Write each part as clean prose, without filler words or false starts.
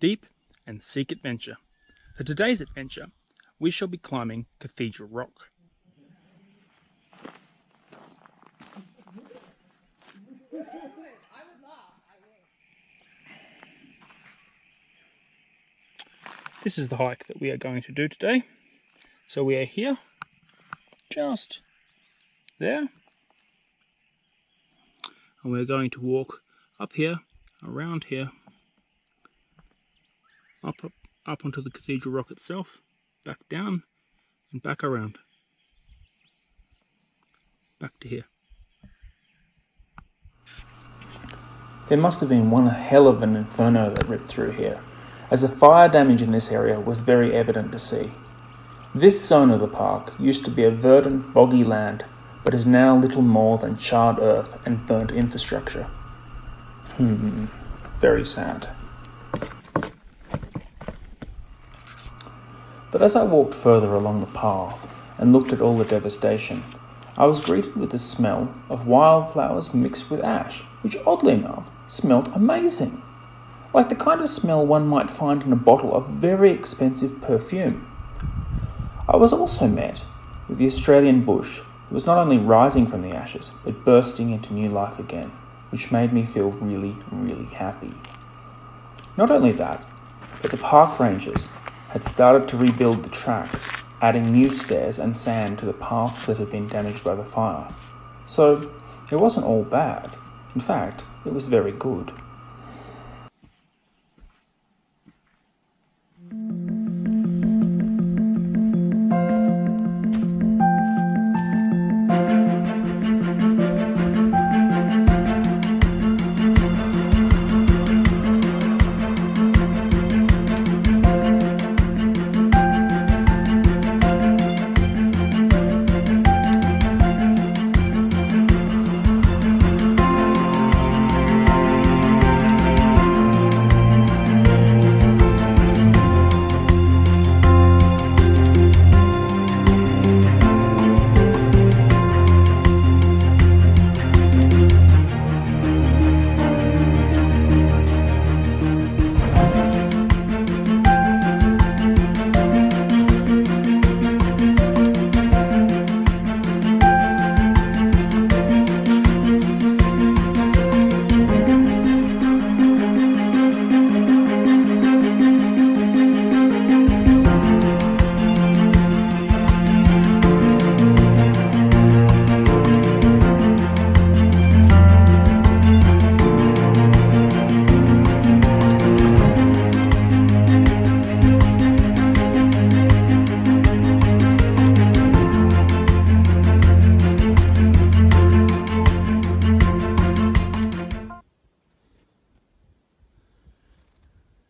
deep and seek adventure. For today's adventure, we shall be climbing Cathedral Rock. This is the hike that we are going to do today. So we are here, just there, and we're going to walk up here, around here, up onto the Cathedral Rock itself, back down, and back around, back to here. There must have been one hell of an inferno that ripped through here, as the fire damage in this area was very evident to see. This zone of the park used to be a verdant, boggy land, but is now little more than charred earth and burnt infrastructure. Very sad. But as I walked further along the path and looked at all the devastation, I was greeted with the smell of wildflowers mixed with ash, which oddly enough smelt amazing. Like the kind of smell one might find in a bottle of very expensive perfume. I was also met with the Australian bush that was not only rising from the ashes, but bursting into new life again, which made me feel really, really happy. Not only that, but the park rangers had started to rebuild the tracks, adding new stairs and sand to the paths that had been damaged by the fire. So it wasn't all bad. In fact, it was very good.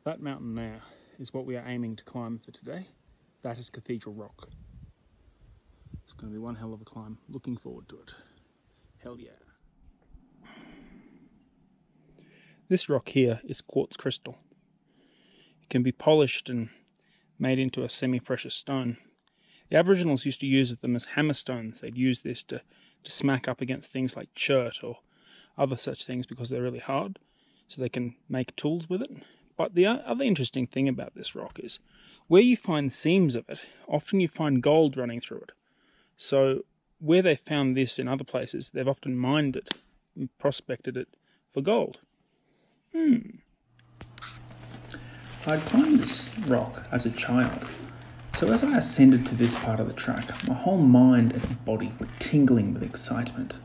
That mountain there is what we are aiming to climb for today. That is Cathedral Rock. It's going to be one hell of a climb. Looking forward to it. Hell yeah. This rock here is quartz crystal. It can be polished and made into a semi-precious stone. The Aboriginals used to use them as hammerstones. They'd use this to smack up against things like chert or other such things because they're really hard, so they can make tools with it. But the other interesting thing about this rock is where you find seams of it, often you find gold running through it. So where they found this in other places, they've often mined it and prospected it for gold. I'd climbed this rock as a child, so as I ascended to this part of the track, my whole mind and body were tingling with excitement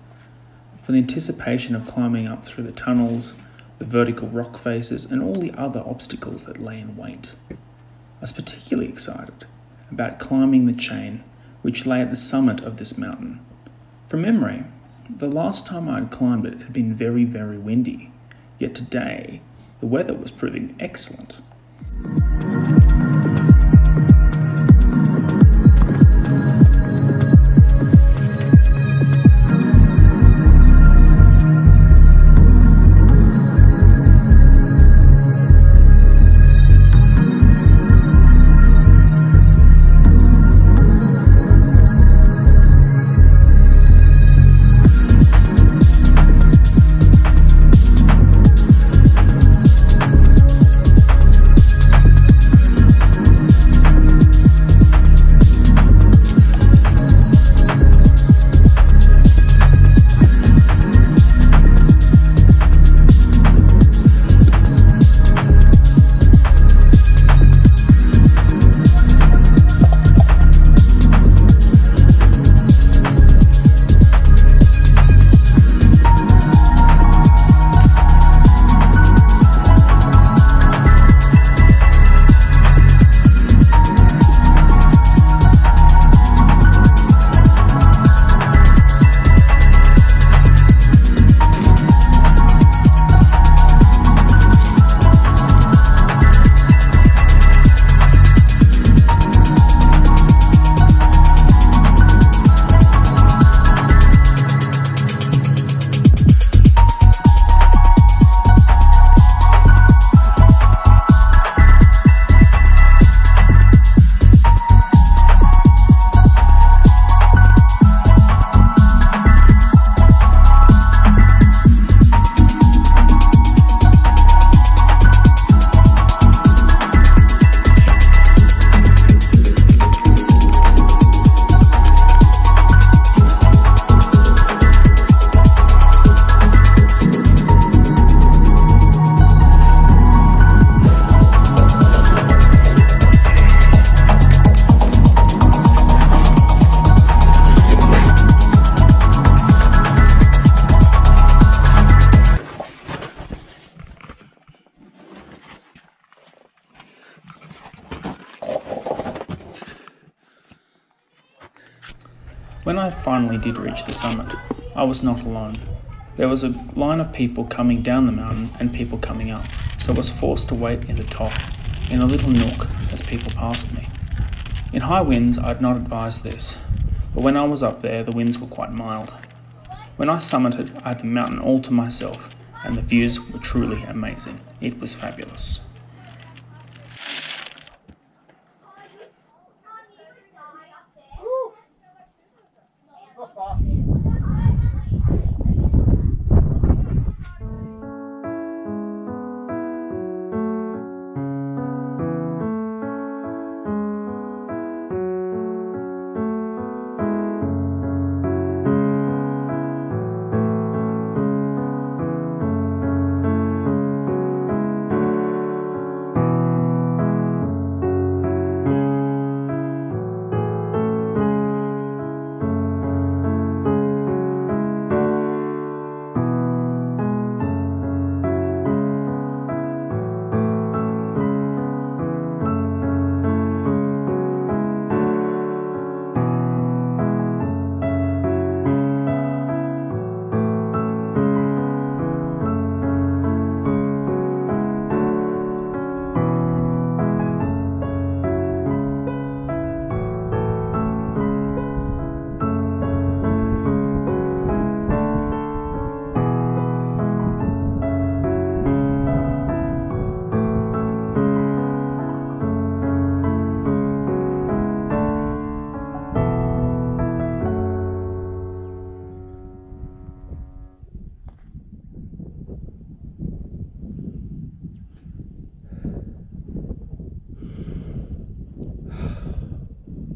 for the anticipation of climbing up through the tunnels, the vertical rock faces, and all the other obstacles that lay in wait. I was particularly excited about climbing the chain which lay at the summit of this mountain. From memory, the last time I had climbed it had been very, very windy, yet today the weather was proving excellent. When I finally did reach the summit, I was not alone. There was a line of people coming down the mountain and people coming up, so I was forced to wait in the top, in a little nook, as people passed me. In high winds, I'd not advise this, but when I was up there, the winds were quite mild. When I summited, I had the mountain all to myself, and the views were truly amazing. It was fabulous.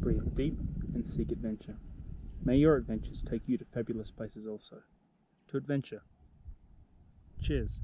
Breathe deep and seek adventure. May your adventures take you to fabulous places also. To adventure. Cheers.